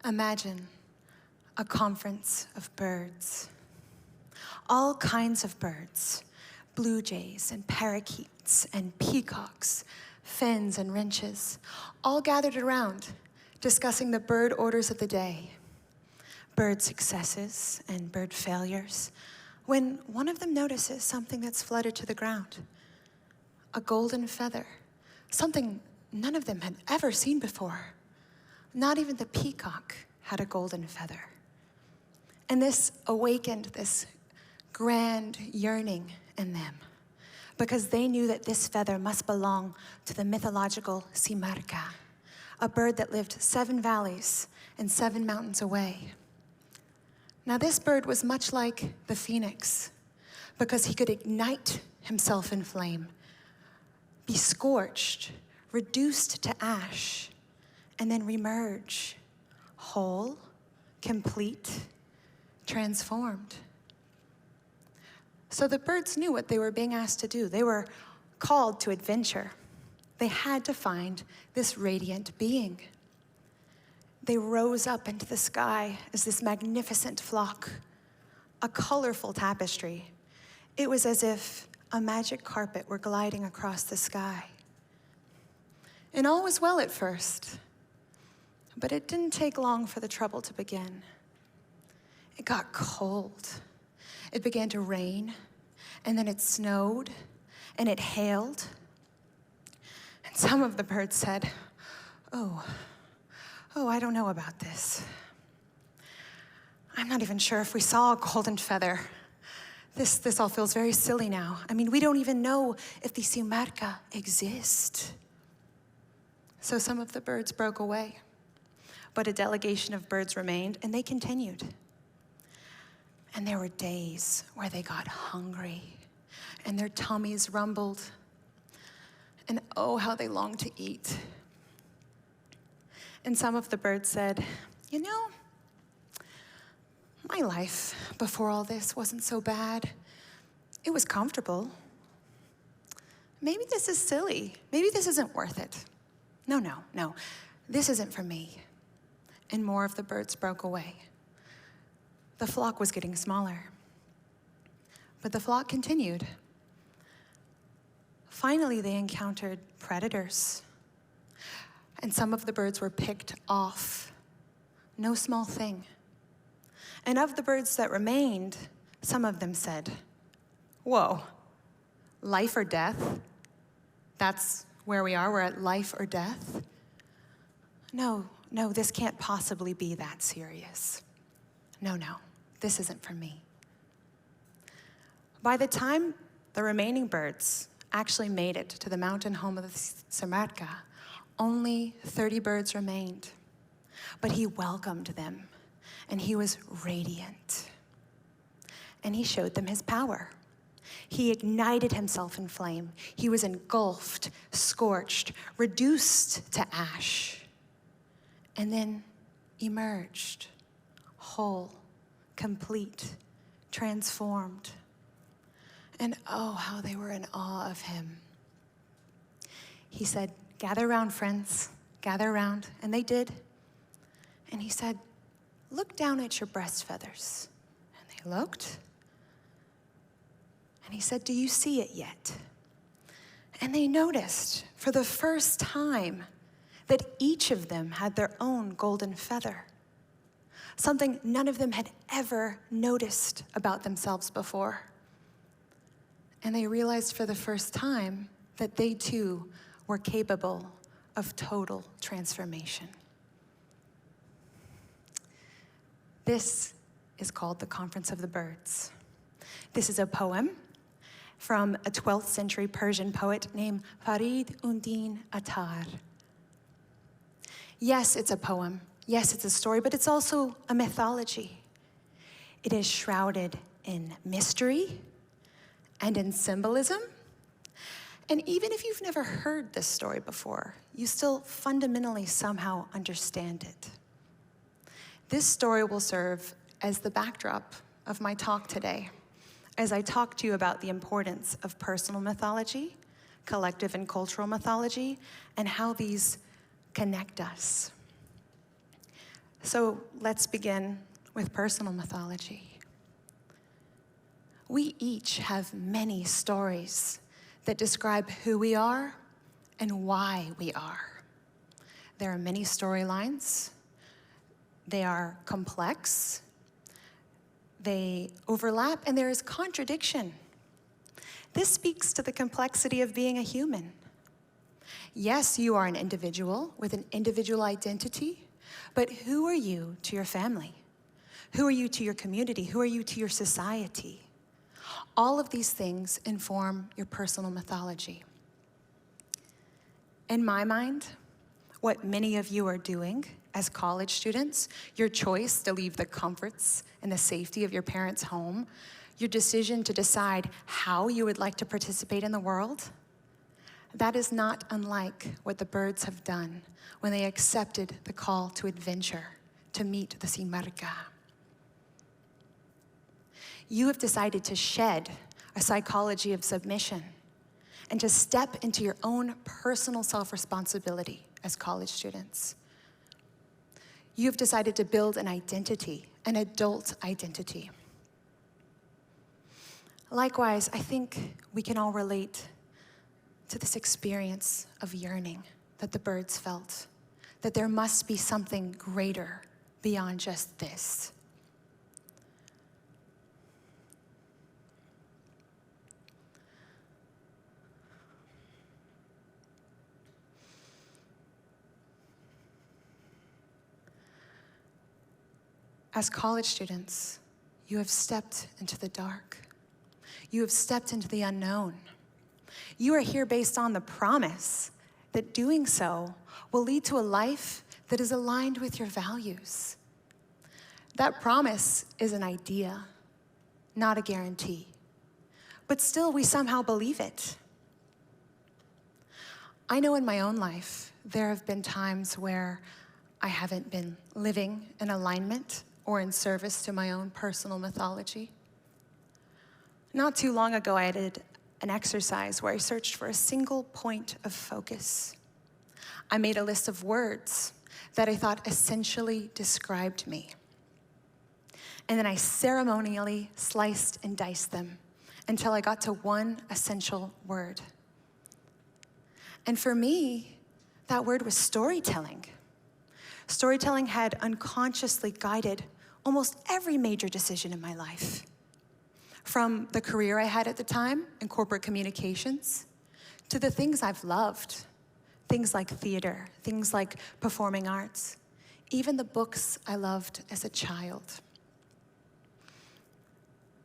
Imagine a conference of birds. All kinds of birds, blue jays and parakeets and peacocks, fins and wrenches, all gathered around, discussing the bird orders of the day, bird successes and bird failures, when one of them notices something that's fluttered to the ground, a golden feather, something none of them had ever seen before. Not even the peacock had a golden feather. And this awakened this grand yearning in them, because they knew that this feather must belong to the mythological Simarca, a bird that lived 7 valleys and 7 mountains away. Now this bird was much like the phoenix, because he could ignite himself in flame, be scorched, reduced to ash, and then remerge, whole, complete, transformed. So the birds knew what they were being asked to do. They were called to adventure. They had to find this radiant being. They rose up into the sky as this magnificent flock, a colorful tapestry. It was as if a magic carpet were gliding across the sky. And all was well at first, but it didn't take long for the trouble to begin. It got cold. It began to rain, and then it snowed, and it hailed. And some of the birds said, oh, I don't know about this. I'm not even sure if we saw a golden feather. This all feels very silly now. I mean, we don't even know if the Simarca exist. So some of the birds broke away, but a delegation of birds remained, and they continued. And there were days where they got hungry, and their tummies rumbled, and oh, how they longed to eat. And some of the birds said, you know, my life before all this wasn't so bad. It was comfortable. Maybe this is silly. Maybe this isn't worth it. No, this isn't for me. And more of the birds broke away. The flock was getting smaller, but the flock continued. Finally, they encountered predators, and some of the birds were picked off. No small thing. And of the birds that remained, some of them said, whoa, life or death? That's where we are, we're at life or death? No, this can't possibly be that serious. No, this isn't for me. By the time the remaining birds actually made it to the mountain home of the Simarca, only 30 birds remained. But he welcomed them, and he was radiant. And he showed them his power. He ignited himself in flame. He was engulfed, scorched, reduced to ash, and then emerged, whole, complete, transformed. And oh, how they were in awe of him. He said, gather around, friends, gather around. And they did. And he said, look down at your breast feathers. And they looked. And he said, do you see it yet? And they noticed for the first time that each of them had their own golden feather, something none of them had ever noticed about themselves before. And they realized for the first time that they too were capable of total transformation. This is called the Conference of the Birds. This is a poem from a 12th century Persian poet named Farid Undin Attar. Yes, it's a poem. Yes, it's a story, but it's also a mythology. It is shrouded in mystery and in symbolism. And even if you've never heard this story before, you still fundamentally somehow understand it. This story will serve as the backdrop of my talk today, as I talk to you about the importance of personal mythology, collective and cultural mythology, and how these connect us. So let's begin with personal mythology. We each have many stories that describe who we are and why we are. There are many storylines. They are complex. They overlap, and there is contradiction. This speaks to the complexity of being a human. Yes, you are an individual with an individual identity, but who are you to your family? Who are you to your community? Who are you to your society? All of these things inform your personal mythology. In my mind, what many of you are doing as college students, your choice to leave the comforts and the safety of your parents' home, your decision to decide how you would like to participate in the world, that is not unlike what the birds have done when they accepted the call to adventure, to meet the Simarca. You have decided to shed a psychology of submission and to step into your own personal self-responsibility as college students. You've decided to build an identity, an adult identity. Likewise, I think we can all relate to this experience of yearning that the birds felt, that there must be something greater beyond just this. As college students, you have stepped into the dark. You have stepped into the unknown. You are here based on the promise that doing so will lead to a life that is aligned with your values. That promise is an idea, not a guarantee. But still, we somehow believe it. I know in my own life, there have been times where I haven't been living in alignment or in service to my own personal mythology. Not too long ago, I did an exercise where I searched for a single point of focus. I made a list of words that I thought essentially described me. And then I ceremonially sliced and diced them until I got to one essential word. And for me, that word was storytelling. Storytelling had unconsciously guided almost every major decision in my life. From the career I had at the time in corporate communications, to the things I've loved, things like theater, things like performing arts, even the books I loved as a child.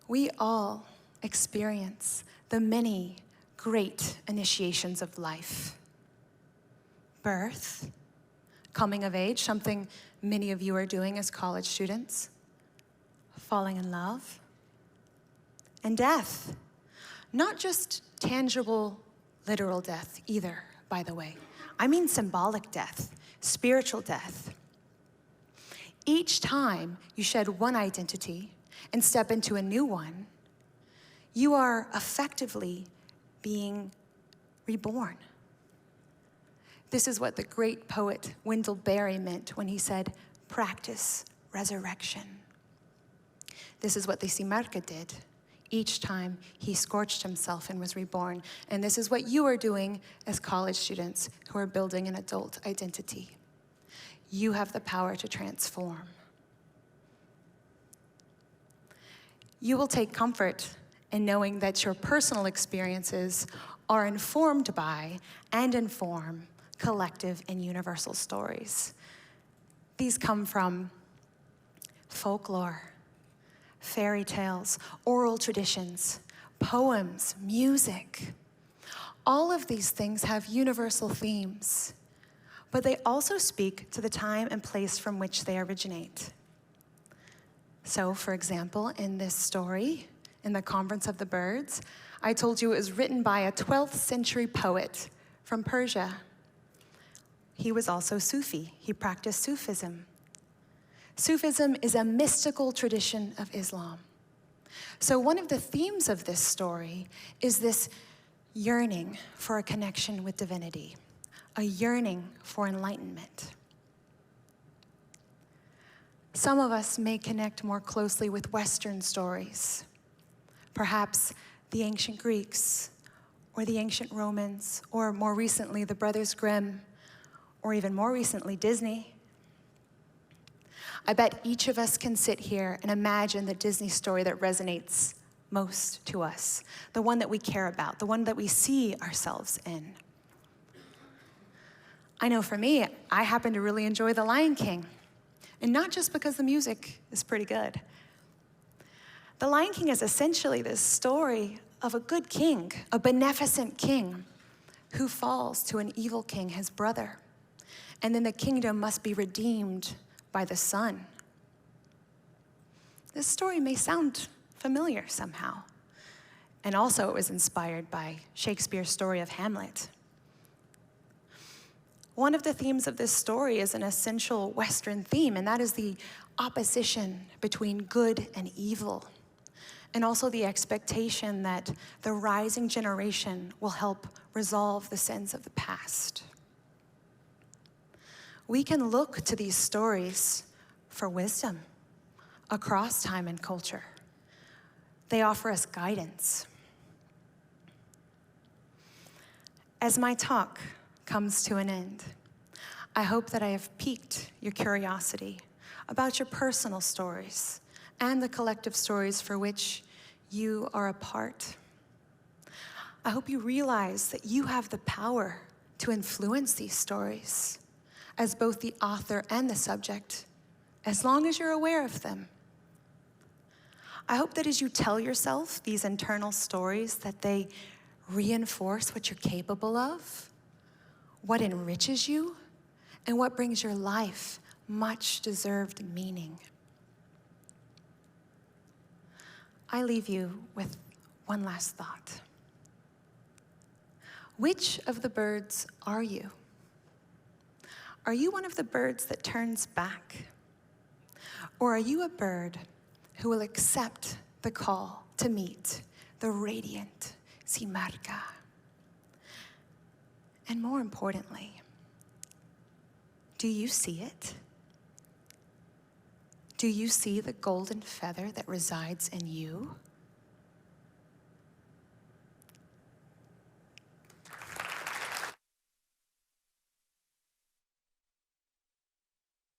We all experience the many great initiations of life. Birth, coming of age, something many of you are doing as college students, falling in love, and death. Not just tangible, literal death either, by the way. I mean symbolic death, spiritual death. Each time you shed one identity and step into a new one, you are effectively being reborn. This is what the great poet Wendell Berry meant when he said, practice resurrection. This is what the Simarca did each time he scorched himself and was reborn. And this is what you are doing as college students who are building an adult identity. You have the power to transform. You will take comfort in knowing that your personal experiences are informed by and inform collective and universal stories. These come from folklore, fairy tales, oral traditions, poems, music. All of these things have universal themes, but they also speak to the time and place from which they originate. So, for example, in this story, in the Conference of the Birds, I told you it was written by a 12th century poet from Persia. He was also Sufi. He practiced Sufism. Sufism is a mystical tradition of Islam. So one of the themes of this story is this yearning for a connection with divinity, a yearning for enlightenment. Some of us may connect more closely with Western stories, perhaps the ancient Greeks, or the ancient Romans, or more recently, the Brothers Grimm, or even more recently, Disney. I bet each of us can sit here and imagine the Disney story that resonates most to us, the one that we care about, the one that we see ourselves in. I know for me, I happen to really enjoy The Lion King, and not just because the music is pretty good. The Lion King is essentially this story of a good king, a beneficent king, who falls to an evil king, his brother, and then the kingdom must be redeemed by the son. This story may sound familiar somehow, and also it was inspired by Shakespeare's story of Hamlet. One of the themes of this story is an essential Western theme, and that is the opposition between good and evil, and also the expectation that the rising generation will help resolve the sins of the past. We can look to these stories for wisdom across time and culture. They offer us guidance. As my talk comes to an end, I hope that I have piqued your curiosity about your personal stories and the collective stories for which you are a part. I hope you realize that you have the power to influence these stories as both the author and the subject, as long as you're aware of them. I hope that as you tell yourself these internal stories, that they reinforce what you're capable of, what enriches you, and what brings your life much deserved meaning. I leave you with one last thought. Which of the birds are you? Are you one of the birds that turns back? Or are you a bird who will accept the call to meet the radiant Simarga? And more importantly, do you see it? Do you see the golden feather that resides in you?